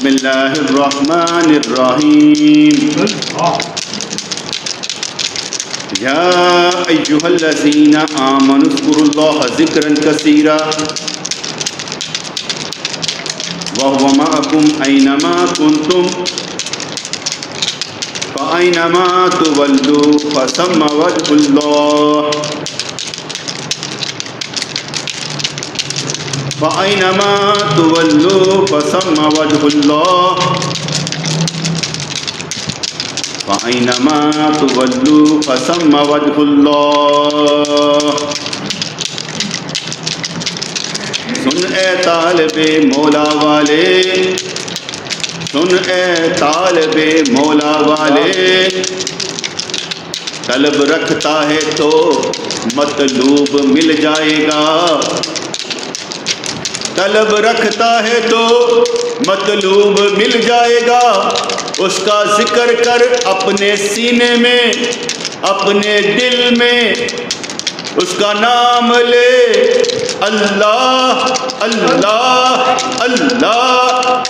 بسم اللہ الرحمن الرحیم یا ایہا الذین آمنوا اذکروا اللہ ذکرا کثیرا وہو معکم اینما کنتم فأینما تولوا فثم وجہ اللہ فأینما تولوا فثم وجہ اللہ فأینما تولوا فثم وجہ اللہ۔ سن اے طالب مولا والے، سن اے طالب مولا والے، طلب رکھتا ہے تو مطلوب مل جائے گا، طلب رکھتا ہے تو مطلوب مل جائے گا۔ اس کا ذکر کر اپنے سینے میں، اپنے دل میں، اس کا نام لے، اللہ اللہ اللہ،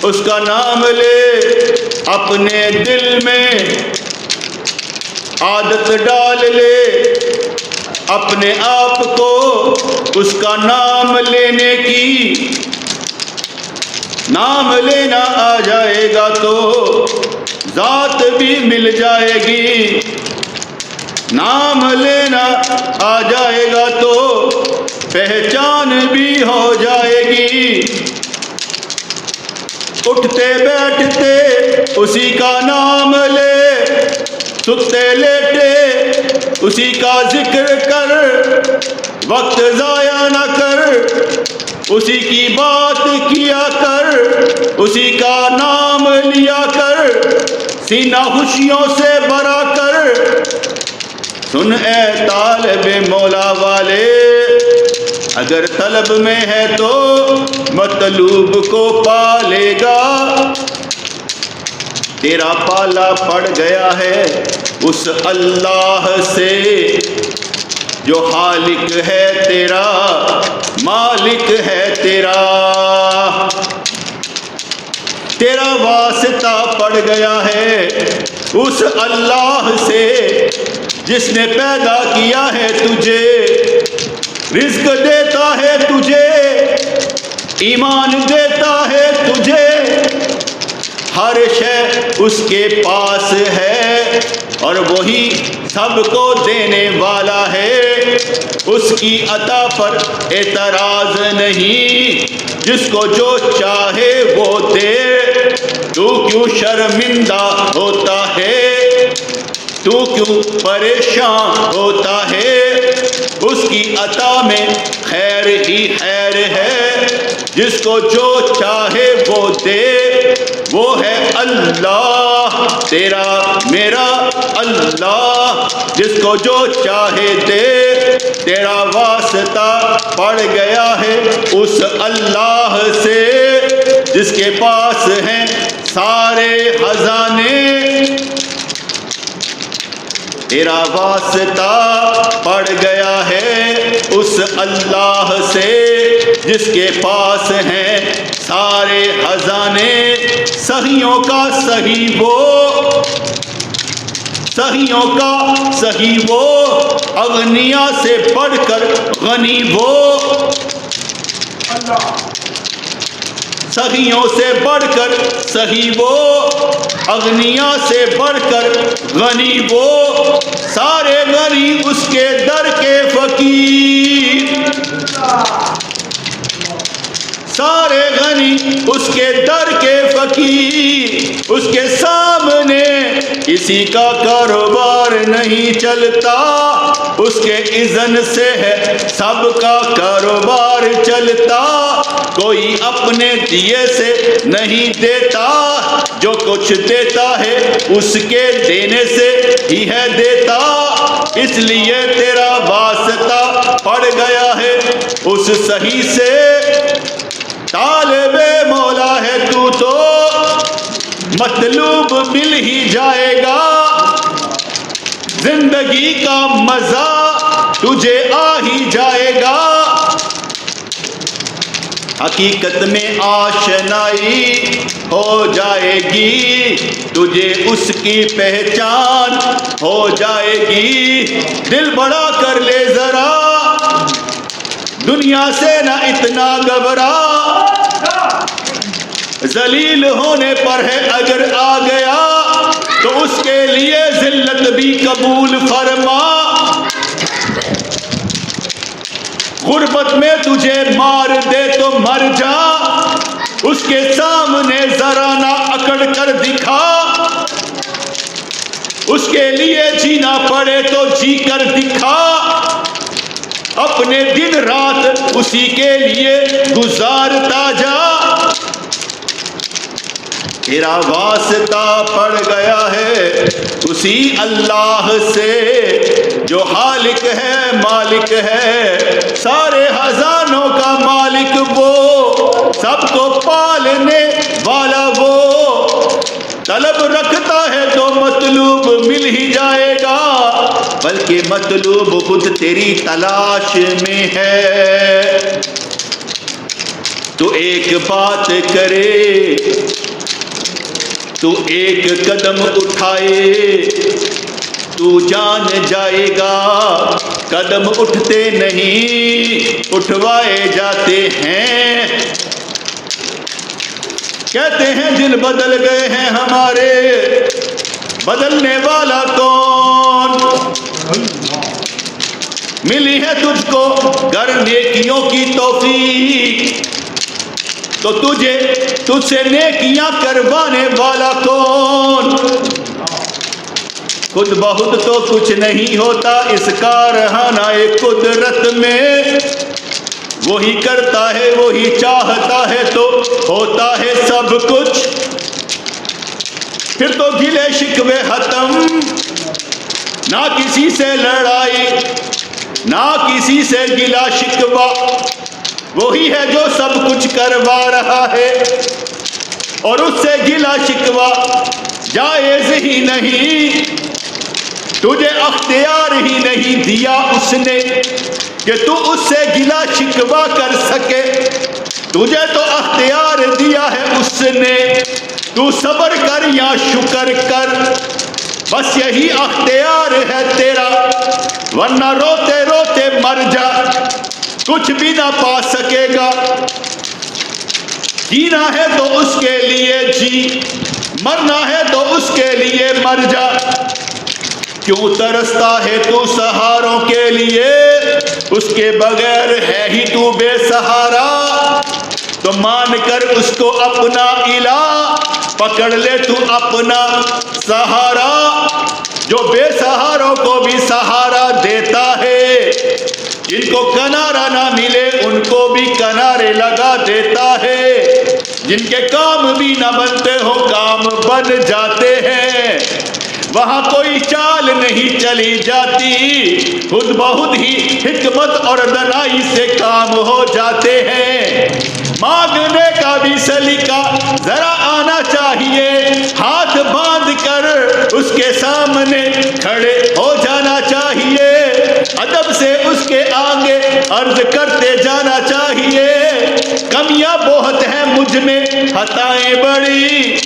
اس کا نام لے، اپنے دل میں عادت ڈال لے اپنے آپ کو اس کا نام لینے کی۔ نام لینا آ جائے گا تو ذات بھی مل جائے گی، نام لینا آ جائے گا تو پہچان بھی ہو جائے گی۔ اٹھتے بیٹھتے اسی کا نام لے، ستے لیٹے اسی کا ذکر کر، وقت ضائع نہ کر، اسی کی بات کیا کر، اسی کا نام لیا کر، سینہ خوشیوں سے بھرا کر۔ سن اے طالب مولا والے، اگر طلب میں ہے تو مطلوب کو پالے گا۔ تیرا پالا پڑ گیا ہے اس اللہ سے جو خالق ہے تیرا، مالک ہے تیرا۔ تیرا واسطہ پڑ گیا ہے اس اللہ سے جس نے پیدا کیا ہے تجھے، رزق دیتا ہے تجھے، ایمان دیتا ہے تجھے، ہر شے اس کے پاس ہے اور وہی سب کو دینے والا ہے۔ اس کی عطا پر اعتراض نہیں، جس کو جو چاہے وہ دے۔ تو کیوں شرمندہ ہوتا ہے، تو کیوں پریشان ہوتا ہے، اس کی عطا میں خیر ہی خیر ہے، جس کو جو چاہے وہ دے۔ وہ ہے اللہ تیرا میرا اللہ، جس کو جو چاہے دے۔ تیرا واسطہ پڑ گیا ہے اس اللہ سے جس کے پاس ہیں سارے خزانے۔ تیرا واسطہ پڑ گیا ہے اس اللہ سے جس کے پاس ہیں سارے خزانے۔ سخیوں کا سخی وہ، سخیوں کا سخی وہ، اغنیا سے بڑھ کر غنی وہ، سخیوں سے بڑھ کر سخی وہ، اغنیا سے بڑھ کر غنی وہ، سارے غنی اس کے در کے فقیر، سارے غنی اس کے در کے فقیر۔ اس کے سامنے کسی کا کاروبار نہیں چلتا، اس کے اذن سے ہے سب کا کاروبار چلتا۔ کوئی اپنے دیے سے نہیں دیتا، جو کچھ دیتا ہے اس کے دینے سے ہی ہے دیتا۔ اس لیے تیرا واسطہ پڑ گیا ہے اس صحیح سے۔ طالب مولا ہے تو مطلوب مل ہی جائے گا، زندگی کا مزہ تجھے آ ہی جائے گا۔ حقیقت میں آشنائی ہو جائے گی، تجھے اس کی پہچان ہو جائے گی۔ دل بڑا کر لے ذرا، دنیا سے نہ اتنا گھبرا، ذلیل ہونے پر ہے اگر آ گیا تو اس کے لیے ذلت بھی قبول فرما۔ غربت میں تجھے مار دے تو مر جا، اس کے سامنے ذرا نہ اکڑ کر دکھا، اس کے لیے جینا پڑے تو جی کر دکھا، اپنے دن رات اسی کے لیے گزارتا جا۔ تیرا واسطہ پڑ گیا ہے اسی اللہ سے جو خالق ہے، مالک ہے، سارے خزانوں کا مالک وہ، سب کو پالنے والا وہ، طلب رکھتا ہے تو مطلوب مل ہی جائے گا، بلکہ مطلوب خود تیری تلاش میں ہے۔ تو ایک بات کرے، تو ایک قدم اٹھائے، تو جان جائے گا قدم اٹھتے نہیں اٹھوائے جاتے ہیں۔ کہتے ہیں دل بدل گئے ہیں ہمارے، بدلنے والا کون؟ ملی ہے تجھ کو گر نیکیوں کی توفیق تو تجھ سے نیکیاں کروانے والا کون؟ خود بخود تو کچھ نہیں ہوتا اس کارخانہ قدرت میں، وہی کرتا ہے وہی چاہتا ہے تو ہوتا ہے سب کچھ۔ پھر تو گلے شکوے ختم، نہ کسی سے لڑائی نہ کسی سے گلا شکوہ، وہی ہے جو سب کچھ کروا رہا ہے، اور اس سے گلا شکوہ جائز ہی نہیں۔ تجھے اختیار ہی نہیں دیا اس نے کہ تو اس سے گلا شکوہ کر سکے، تجھے تو اختیار دیا ہے اس نے، تو صبر کر یا شکر کر، بس یہی اختیار ہے تیرا، ورنہ روتے روتے مر جا، کچھ بھی نہ پا سکے گا۔ جینا ہے تو اس کے لیے جی، مرنا ہے تو اس کے لیے مر جا۔ کیوں ترستا ہے تو سہاروں کے لیے، اس کے بغیر ہے ہی تو بے سہارا، تو مان کر اس کو اپنا الہ، پکڑ لے تو اپنا سہارا، جو بے سہاروں کو بھی سہارا دیتا ہے، جن کو کنارہ نہ ملے ان کو بھی کنارے لگا دیتا ہے، جن کے کام بھی نہ بنتے ہو کام بن جاتے ہیں، وہاں کوئی چال نہیں چلی جاتی، خود بخود ہی حکمت اور دانائی سے کام ہو جاتے ہیں۔ مانگنے کا بھی سلیقہ ذرا آنا چاہیے، ہاتھ باندھ کر اس کے سامنے کھڑے ہو جانا چاہیے، ادب سے اس کے آگے عرض کرتے جانا چاہیے۔ کمیاں بہت ہیں مجھ میں، خطائیں بڑی،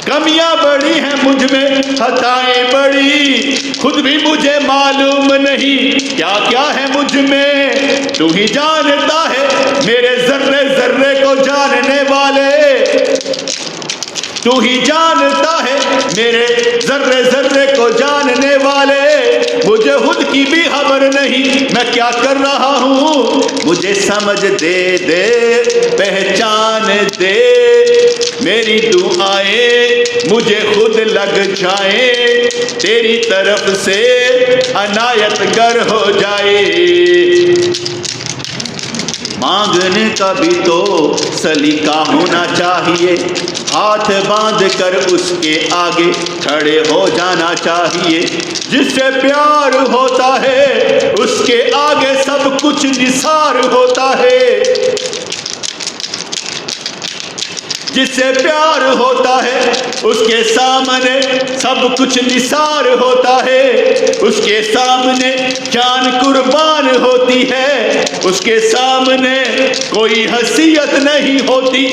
کمیاں بڑی ہیں مجھ میں، خطائیں بڑی، خود بھی مجھے معلوم نہیں کیا کیا ہے مجھ میں، تو ہی جانتا ہے میرے ذرے ذرے کو جاننے والے، تو ہی جانتا ہے میرے ذرے ذرے کو جاننے والے، مجھے خود کی بھی خبر نہیں میں کیا کر رہا ہوں، مجھے سمجھ دے دے پہچان دے، میری دعائیں مجھے خود لگ جائیں، تیری طرف سے عنایت گر ہو جائے۔ مانگنے کا بھی تو سلیقہ ہونا چاہیے، ہاتھ باندھ کر اس کے آگے کھڑے ہو جانا چاہیے، جس سے پیار ہوتا ہے اس کے آگے سب کچھ نثار ہوتا ہے، جس سے پیار ہوتا ہے اس کے سامنے سب کچھ نثار ہوتا ہے، اس کے سامنے جان قربان ہوتی ہے، اس کے سامنے کوئی حیثیت نہیں ہوتی،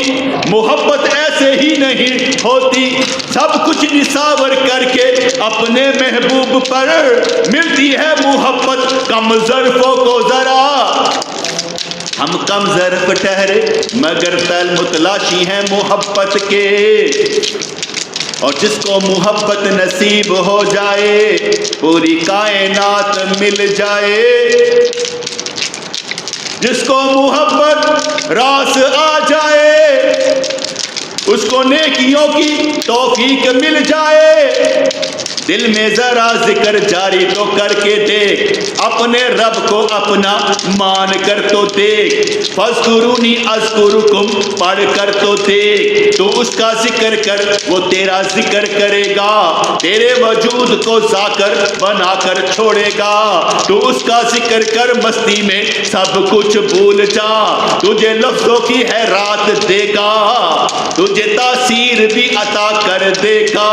محبت ایسے ہی نہیں ہوتی، سب کچھ نثار کر کے اپنے محبوب پر ملتی ہے محبت، کم ظرفوں کو ذرا ہم کم ظرف ٹھہرے مگر طل متلاشی ہیں محبت کے، اور جس کو محبت نصیب ہو جائے پوری کائنات مل جائے، جس کو محبت راس آ جائے اس کو نیکیوں کی توفیق مل جائے، دل میں ذرا ذکر جاری تو کر کے دیکھ، اپنے رب کو اپنا مان کر تو دیکھ، فاذکرونی اذکرکم پڑھ کر تو دیکھ، تو اس کا ذکر کر وہ تیرا ذکر کرے گا، تیرے وجود کو ذاکر بنا کر چھوڑے گا، تو اس کا ذکر کر مستی میں سب کچھ بھول جا، تجھے لفظوں کی ہے رات دے گا، تجھے تاثیر بھی عطا کر دے گا،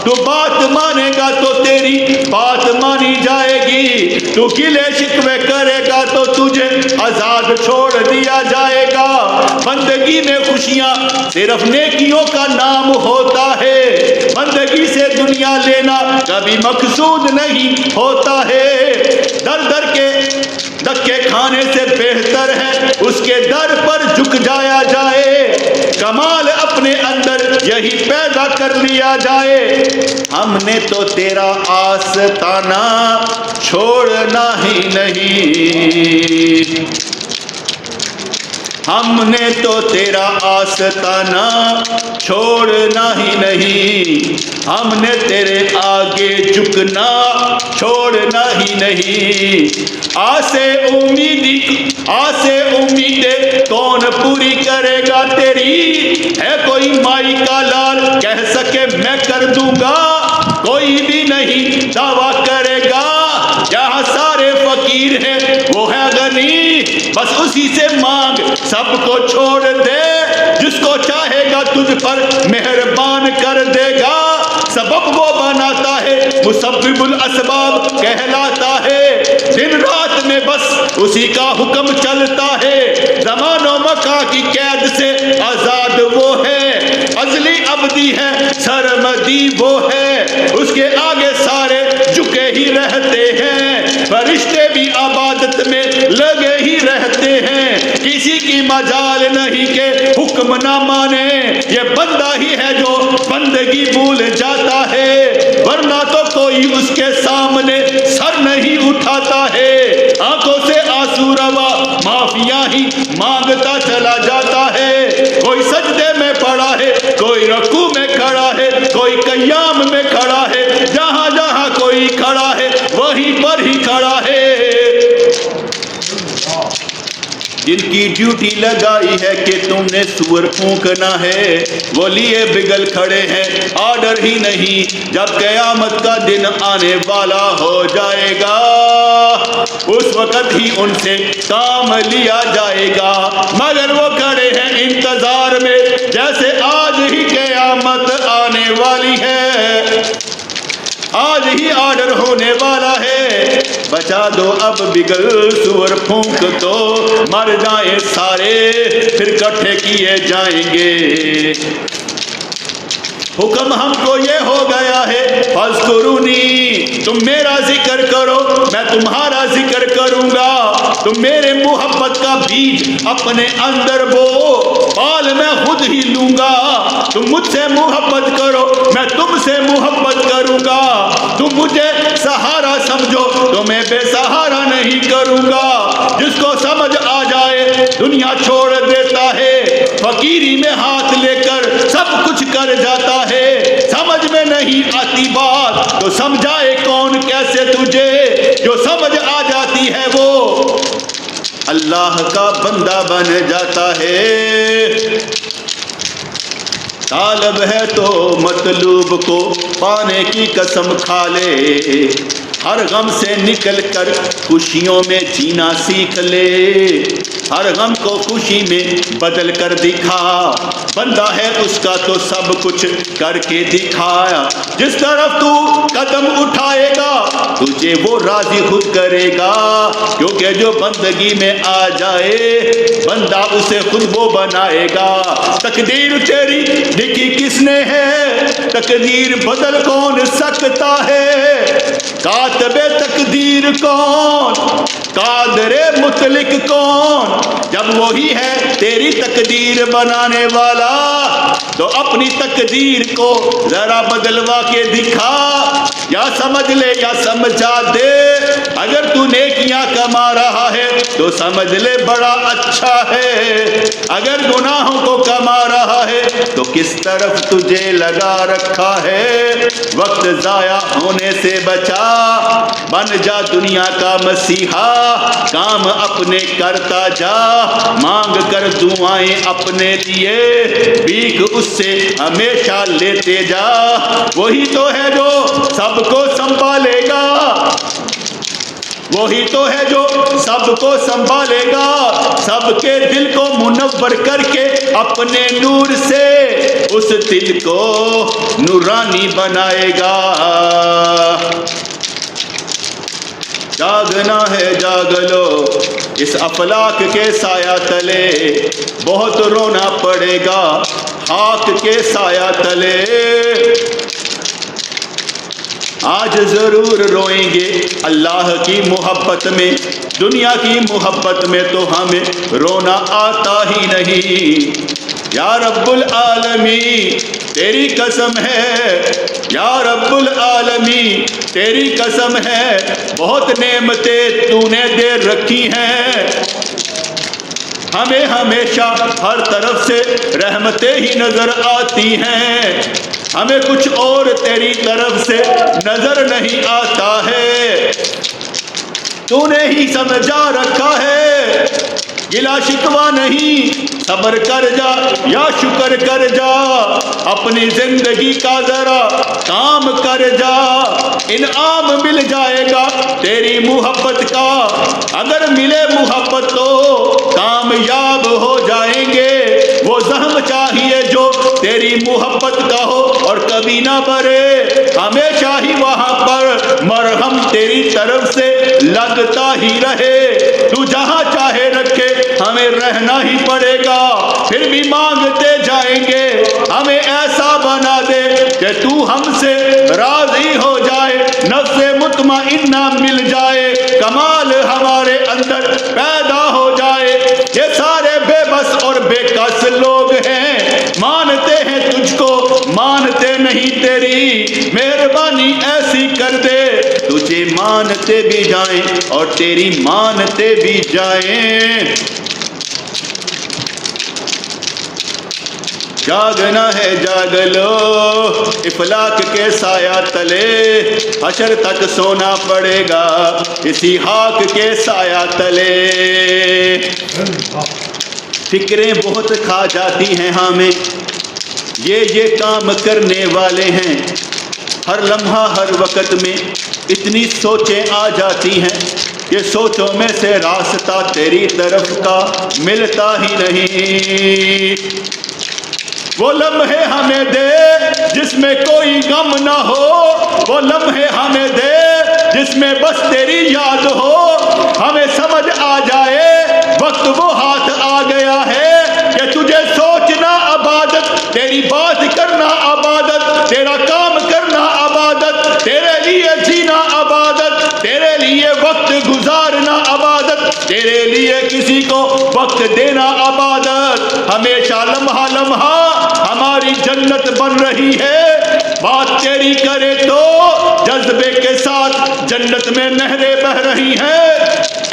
تو بات مانے گا تو تیری بات مانی جائے گی، تو گلے شکوے کرے گا تو تجھے آزاد چھوڑ دیا جائے گا، بندگی میں خوشیاں صرف نیکیوں کا نام ہوتا ہے، بندگی سے دنیا لینا کبھی مقصود نہیں ہوتا ہے، در در کے دھکے کھانے سے بہتر ہے اس کے در پر جھک جایا جائے، کمال اپنے اندر یہی پیدا کر لیا جائے، ہم نے تو تیرا آستانہ چھوڑنا ہی نہیں، ہم نے تو تیرا آستانہ چھوڑنا ہی نہیں، ہم نے تیرے آگے جھکنا چھوڑنا ہی نہیں، آسے امیدیں کون پوری کرے گا تیری، ہے کوئی مائی کا لال کہہ سکے میں کر دوں گا، کوئی بھی نہیں دعویٰ کرے گا، یہاں سارے فقیر ہیں وہ ہے غنی، بس اسی سے مانگ سب کو چھوڑ دے، جس کو چاہے گا تجھ پر مہربان کر دے گا، سبب وہ بناتا ہے مسبب الاسباب کہلاتا ہے، دن رات میں بس اسی کا حکم چلتا ہے، زمان و مکان کی قید سے آزاد وہ ہے، ازلی ابدی ہے سرمدی وہ ہے، اس کے آگے سارے جھکے ہی رہتے ہیں، فرشتے بھی عبادت میں لگے ہی رہتے ہیں، کسی کی مجال نہیں کہ حکم نہ مانے، یہ بندہ ہی ہے جو بندگی بھول جاتا ہے، ورنہ تو کوئی اس کے سامنے سر نہیں اٹھاتا ہے، آنکھوں سے آنسو روا معافیاں ہی مانگتا چلا جاتا ہے، کوئی سجدے میں پڑا ہے، کوئی رکوع میں کھڑا ہے، کوئی قیام میں کھڑا ہے، جہاں جہاں کوئی کھڑا ہے وہیں پر ہی کھڑا ہے، جن کی ڈیوٹی لگائی ہے کہ تم نے سور پھونکنا ہے وہ لیے بگل کھڑے ہیں، آرڈر ہی نہیں، جب قیامت کا دن آنے والا ہو جائے گا اس وقت ہی ان سے کام لیا جائے گا، مگر وہ کھڑے ہیں انتظار میں جیسے آج ہی قیامت آنے والی ہے، آج ہی آرڈر ہونے والا ہے، بچا دو اب بگل سور پھونک دو، مر جائیں سارے پھر کٹھے کیے جائیں گے، حکم ہم کو یہ ہو گیا ہے فاذکرونی، تم میرا ذکر کرو میں تمہارا ذکر کروں گا، تم میرے محبت کا بیج اپنے اندر بو، پال میں خود ہی لوں گا، تم مجھ سے محبت کرو میں تم سے محبت کروں گا، تم مجھے سہارا سمجھو تو میں بے سہارا نہیں کروں گا، جس کو سمجھ آ جائے دنیا چھوڑ دیتا ہے، فقیری میں ہاتھ لے کر سب کچھ کر جاتا ہے، سمجھ میں نہیں آتی بات تو سمجھائے کون کیسے تجھے، جو سمجھ آ جاتی ہے وہ اللہ کا بندہ بن جاتا ہے، طالب ہے تو مطلوب کو پانے کی قسم کھا لے، ہر غم سے نکل کر خوشیوں میں جینا سیکھ لے، ہر غم کو خوشی میں بدل کر دکھا، بندہ ہے اس کا تو سب کچھ کر کے دکھایا، جس طرف تو قدم اٹھائے گا تجھے وہ راضی خود کرے گا، کیونکہ جو بندگی میں آ جائے بندہ اسے خود وہ بنائے گا۔ تقدیر تیری لکھی کس نے ہے، تقدیر بدل کون سکتا ہے، کاتب تقدیر کون، قادر مطلق کون، جب وہی ہے تیری تقدیر بنانے والا تو اپنی تقدیر کو ذرا بدلوا کے دکھا، یا سمجھ لے یا سمجھا دے، اگر تو نیکیاں کما رہا ہے تو سمجھ لے بڑا اچھا ہے، اگر گناہوں کو کما رہا ہے تو کس طرف تجھے لگا رکھا ہے، وقت ضائع ہونے سے بچا، بن جا دنیا کا مسیحا، کام اپنے کرتا جا، مانگ کر دعائیں اپنے لیے، بھیک اس سے ہمیشہ لیتے جا، وہی تو ہے جو سب کو سنبھالے گا، وہی تو ہے جو سب کو سنبھالے گا، سب کے دل کو منور کر کے اپنے نور سے اس دل کو نورانی بنائے گا۔ جاگنا ہے جاگ لو اس افلاک کے سایہ تلے، بہت رونا پڑے گا خاک کے سایہ تلے، آج ضرور روئیں گے اللہ کی محبت میں، دنیا کی محبت میں تو ہمیں رونا آتا ہی نہیں، یا رب العالمین تیری قسم ہے، یا رب العالمین تیری قسم ہے، بہت نعمتیں تو نے دے رکھی ہیں، ہمیں ہمیشہ ہر طرف سے رحمتیں ہی نظر آتی ہیں، ہمیں کچھ اور تیری طرف سے نظر نہیں آتا ہے، تو نے ہی سمجھا رکھا ہے، گلا شکوہ نہیں، صبر کر جا یا شکر کر جا، اپنی زندگی کا ذرا کام کر جا، انعام مل جائے گا تیری محبت کا، اگر ملے محبت تو کامیاب ہو جائیں گے، وہ زخم چاہیے جو تیری محبت کا ہو اور کبھی نہ بھرے، ہمیشہ ہی وہاں پر مرہم تیری طرف سے لگتا ہی رہے، تو جہاں چاہے رکھے ہمیں رہنا ہی پڑے گا، پھر بھی مانگتے جائیں گے، ہمیں ایسا بنا دے کہ تو ہم سے راضی ہو جائے، نفس مطمئنہ مل جائے، کمال ہمارے اندر پیدا ہو جائے، یہ سارے بے بس اور بے کس لوگ ہیں، مانتے ہیں تجھ کو مانتے نہیں تیری مہربانی ایسی کر دے، تجھے مانتے بھی جائیں اور تیری مانتے بھی جائیں۔ جاگنا ہے جاگ لو افلاک کے سایہ تلے، حشر تک سونا پڑے گا اسی خاک کے سایہ تلے، فکریں بہت کھا جاتی ہیں ہمیں، یہ کام کرنے والے ہیں، ہر لمحہ ہر وقت میں اتنی سوچیں آ جاتی ہیں کہ سوچوں میں سے راستہ تیری طرف کا ملتا ہی نہیں، وہ لمحے ہمیں دے جس میں کوئی غم نہ ہو، وہ لمحے ہمیں دے جس میں بس تیری یاد ہو، ہمیں سمجھ آ جائے وقت وہ ہاتھ آ گیا ہے کہ تجھے سوچنا عبادت، تیری بات کرنا عبادت، تیرا کام کرنا عبادت، تیرے لیے جینا عبادت، تیرے لیے وقت گزارنا عبادت، تیرے لیے کسی کو وقت دینا عبادت، ہمیشہ لمحہ لمحہ ہماری جنت بن رہی ہے، بات تیری کرے تو جذبے کے ساتھ جنت میں نہریں بہ رہی ہیں،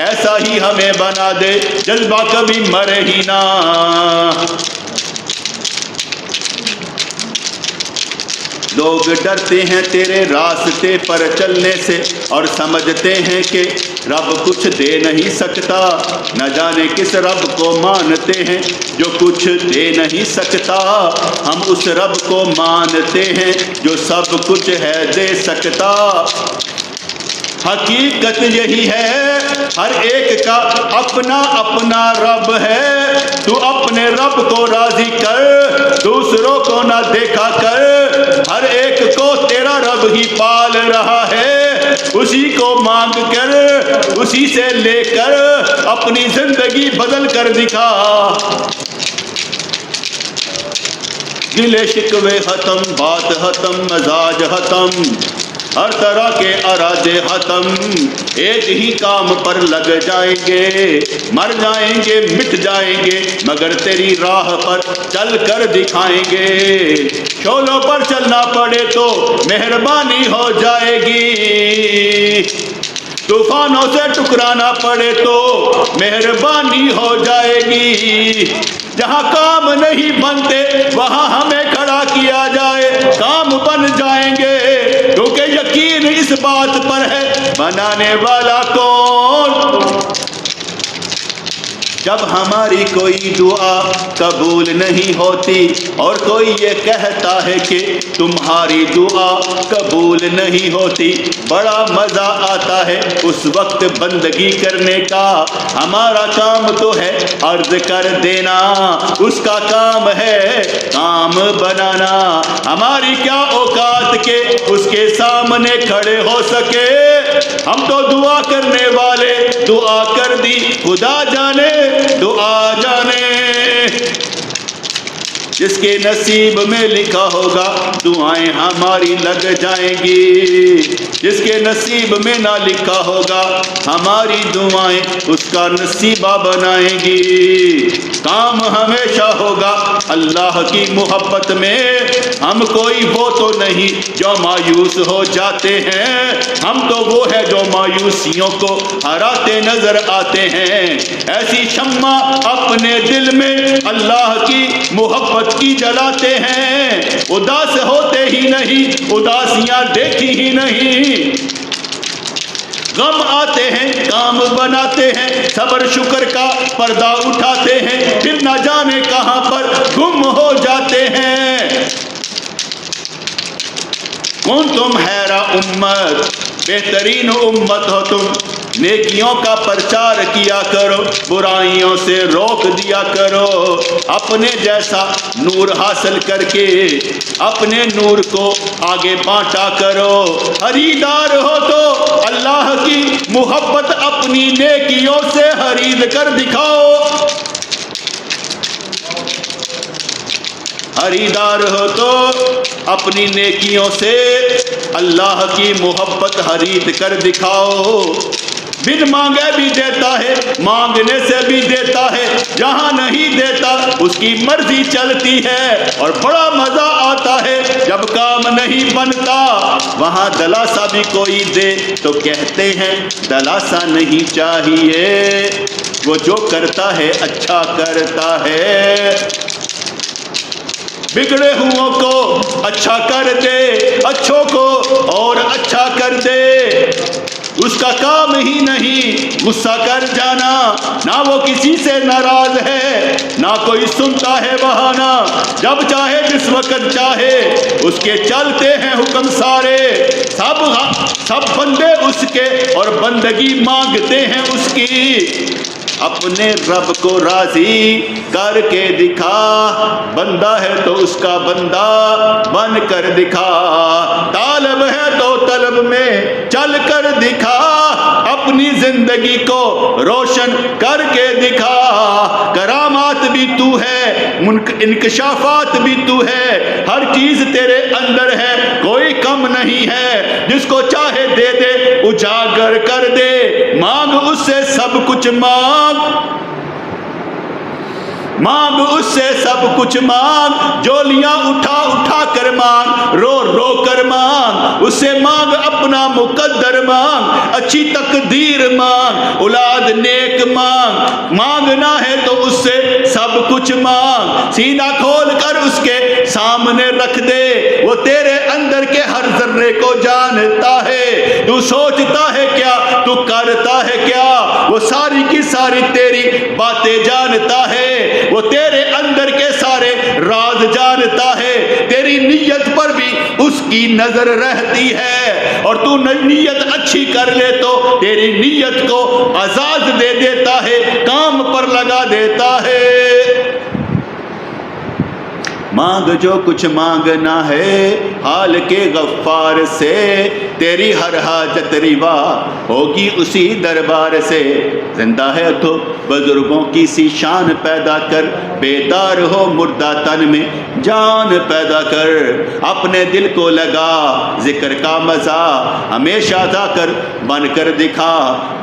ایسا ہی ہمیں بنا دے جذبہ کبھی مرے ہی نہ۔ لوگ ڈرتے ہیں تیرے راستے پر چلنے سے اور سمجھتے ہیں کہ رب کچھ دے نہیں سکتا، نہ جانے کس رب کو مانتے ہیں جو کچھ دے نہیں سکتا، ہم اس رب کو مانتے ہیں جو سب کچھ ہے دے سکتا، حقیقت یہی ہے ہر ایک کا اپنا اپنا رب ہے، تو اپنے رب کو راضی کر، دوسروں کو نہ دیکھا کر، ہر ایک کو تیرا رب ہی پال رہا ہے، اسی کو مانگ کر، اسی سے لے کر اپنی زندگی بدل کر دکھا۔ گلے شکوے ختم، بات ختم، مزاج ختم، ہر طرح کے ارادے ختم، ایک ہی کام پر لگ جائیں گے، مر جائیں گے، مٹ جائیں گے، مگر تیری راہ پر چل کر دکھائیں گے۔ شعلوں پر چلنا پڑے تو مہربانی ہو جائے گی، طوفانوں سے ٹکرانا پڑے تو مہربانی ہو جائے گی۔ جہاں کام نہیں بنتے وہاں ہمیں کھڑا کیا جائے، کام بن جائیں گے، کیونکہ یقین اس بات پر ہے بنانے والا کون۔ جب ہماری کوئی دعا قبول نہیں ہوتی اور کوئی یہ کہتا ہے کہ تمہاری دعا قبول نہیں ہوتی، بڑا مزہ آتا ہے اس وقت بندگی کرنے کا۔ ہمارا کام تو ہے عرض کر دینا، اس کا کام ہے کام بنانا۔ ہماری کیا اوقات کے اس کے سامنے کھڑے ہو سکے، ہم تو دعا کرنے والے، دعا کر دی خدا جانے، دعا جانے۔ جس کے نصیب میں لکھا ہوگا دعائیں ہماری لگ جائیں گی، جس کے نصیب میں نہ لکھا ہوگا ہماری دعائیں اس کا نصیبہ بنائیں گی۔ کام ہمیشہ ہوگا اللہ کی محبت میں۔ ہم کوئی وہ تو نہیں جو مایوس ہو جاتے ہیں، ہم تو وہ ہے جو مایوسیوں کو ہراتے نظر آتے ہیں۔ ایسی شمع اپنے دل میں اللہ کی محبت کی جلاتے ہیں، اداس ہوتے ہی نہیں، اداسیاں دیکھی ہی نہیں۔ غم آتے ہیں کام بناتے ہیں، صبر شکر کا پردہ اٹھاتے ہیں، پھر نہ جانے کہاں پر گم ہو جاتے ہیں۔ کون تم حیرہ امت، بہترین امت ہو تم، نیکیوں کا پرچار کیا کرو، برائیوں سے روک دیا کرو، اپنے جیسا نور حاصل کر کے اپنے نور کو آگے بانٹا کرو۔ خریدار ہو تو اللہ کی محبت اپنی نیکیوں سے خرید کر دکھاؤ، خریدار ہو تو اپنی نیکیوں سے اللہ کی محبت خرید کر دکھاؤ۔ بن مانگے بھی دیتا ہے، مانگنے سے بھی دیتا ہے، جہاں نہیں دیتا اس کی مرضی چلتی ہے، اور بڑا مزہ آتا ہے جب کام نہیں بنتا۔ وہاں دلاسا بھی کوئی دے تو کہتے ہیں دلاسا نہیں چاہیے، وہ جو کرتا ہے اچھا کرتا ہے۔ بگڑے ہوں کو اچھا کر دے، اچھوں کو اور اچھا کر دے، اس کا کام ہی نہیں غصہ کر جانا، نہ وہ کسی سے ناراض ہے، نہ کوئی سنتا ہے بہانہ، جب چاہے جس وقت چاہے اس کے چلتے ہیں حکم سارے، سب بندے اس کے اور بندگی مانگتے ہیں اس کی۔ اپنے رب کو راضی کر کے دکھا، بندہ ہے تو اس کا بندہ بن کر دکھا، طالب ہے تو طلب میں چل کر دکھا، اپنی زندگی کو روشن کر کے دکھا۔ کرامات بھی تو ہے، انکشافات بھی تو ہے، ہر چیز تیرے اندر ہے، کوئی کم نہیں ہے، جس کو چاہے دے دے، اجاگر کر دے، مانگ اس سے سب کچھ مانگ، مانگ اس سے سب کچھ مانگ، جولیاں اٹھا اٹھا کر مانگ، رو رو کر مانگ، اس سے مانگ اپنا مقدر مانگ، اچھی تقدیر مانگ، اولاد نیک مانگ، مانگنا ہے تو اس سے سب کچھ مانگ، سینہ کھول کر اس کے سامنے رکھ دے، وہ تیرے اندر کے ہر ذرے کو جانتا ہے، تو سوچتا ہے کیا، تو کرتا ہے کیا، وہ ساری کی ساری تیری باتیں جانتا ہے، وہ تیرے اندر کے سارے راز جانتا ہے، تیری نیت پر بھی اس کی نظر رہتی ہے، اور تو نیت اچھی کر لے تو تیری نیت کو عزاز دے دیتا ہے، کام پر لگا دیتا ہے۔ مانگ جو کچھ مانگنا ہے حال کے غفار سے، تیری ہر حاجت روا ہوگی اسی دربار سے۔ زندہ ہے تو بزرگوں کی سی شان پیدا کر، بیدار ہو مردہ تن میں جان پیدا کر۔ اپنے دل کو لگا ذکر کا مزہ، ہمیشہ ذاکر بن کر دکھا۔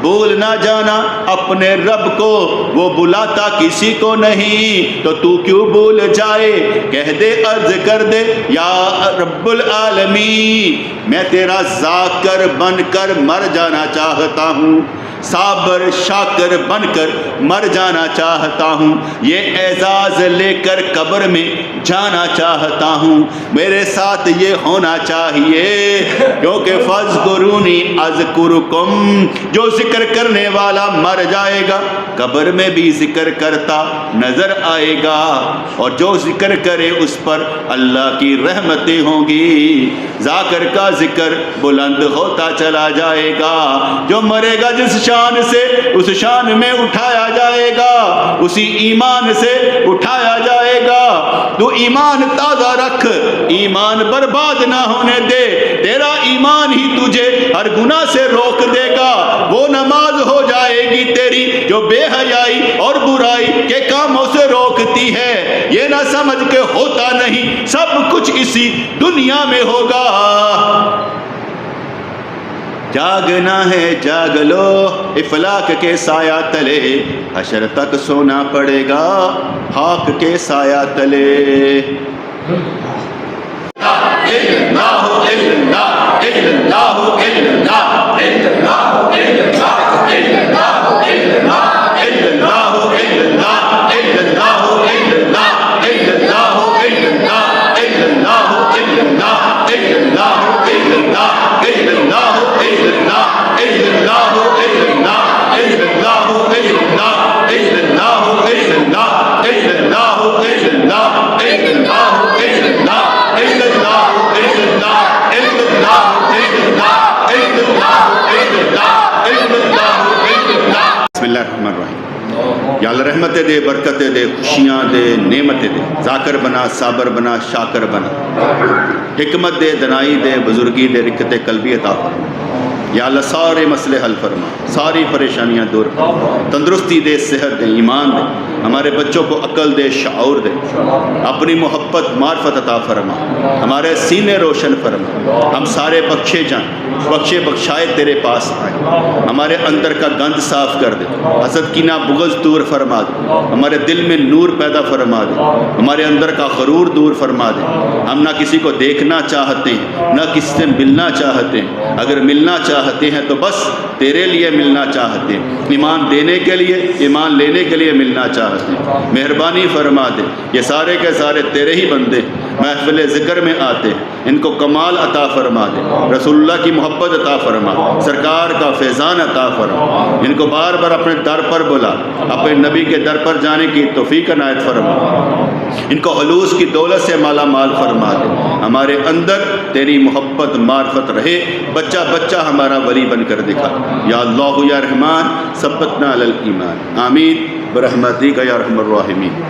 بھول نہ جانا اپنے رب کو، وہ بلاتا کسی کو نہیں، تو کیوں بھول جائے؟ کہہ دے عرض کر دے یا رب العالمین، میں تیرا ذاکر بن کر مر جانا چاہتا ہوں، صابر شاکر بن کر مر جانا چاہتا ہوں، یہ اعزاز لے کر قبر میں جانا چاہتا ہوں۔ میرے ساتھ یہ ہونا چاہیے، کیونکہ فاذکرونی اذکرکم، جو ذکر کرنے والا مر جائے گا قبر میں بھی ذکر کرتا نظر آئے گا، اور جو ذکر کرے اس پر اللہ کی رحمتیں ہوں گی۔ ذاکر کا ذکر بلند ہوتا چلا جائے گا، جو مرے گا جس شان سے اس شان میں اٹھایا جائے گا، اسی ایمان سے اٹھایا جائے گا۔ تو ایمان تازہ رکھ، ایمان برباد نہ ہونے دے، تیرا ایمان ہی تجھے ہر گناہ سے روک دے گا۔ وہ نماز ہو جائے گی تیری جو بے حیائی اور برائی کے کاموں سے روکتی ہے۔ یہ نہ سمجھ کے ہوتا نہیں، سب کچھ اسی دنیا میں ہوگا۔ جاگنا ہے جاگ لو افلاک کے سایہ تلے، حشر تک سونا پڑے گا خاک کے سایہ تلے۔ بسم اللہ الرحمن الرحیم۔ یا اللہ رحمتیں دے، برکتیں دے، خوشیاں دے، نعمتیں دے، ذاکر بنا، صابر بنا، شاکر بنا، حکمت دے، دنائی دے، بزرگی دے، رکت قلبی عطا فرما۔ یا اللہ سارے مسئلے حل فرما، ساری پریشانیاں دور فرما، تندرستی دے، صحت دے، ایمان دے، ہمارے بچوں کو عقل دے، شعور دے، اپنی محبت معرفت عطا فرما، ہمارے سینے روشن فرما، ہم سارے بخشے جائیں، بخشے بخشائے تیرے پاس آئیں، ہمارے اندر کا گند صاف کر دے، حسد کینہ بغض دور فرما دے، ہمارے دل میں نور پیدا فرما دے، ہمارے اندر کا غرور دور فرما دے۔ ہم نہ کسی کو دیکھنا چاہتے ہیں، نہ کسی سے ملنا چاہتے ہیں، اگر ملنا چاہتے ہیں تو بس تیرے لیے ملنا چاہتے ہیں، ایمان دینے کے لیے، ایمان لینے کے لیے ملنا چاہتے ہیں۔ مہربانی فرما دے، یہ سارے کے سارے تیرے ہی بندے محفل ذکر میں آتے ہیں، ان کو کمال عطا فرما دے، رسول اللہ کی محبت عطا فرما، سرکار کا فیضان عطا فرما، ان کو بار بار اپنے در پر بلا، اپنے نبی کے در پر جانے کی توفیق عنایت فرما، ان کو خلوص کی دولت سے مالا مال فرما دے، ہمارے اندر تیری محبت معرفت رہے، بچہ بچہ ہمارا ولی بن کر دکھا۔ یا اللہ یا رحمان ثبتنا علی الایمان، آمین برحمتک یا ارحم الراحمین۔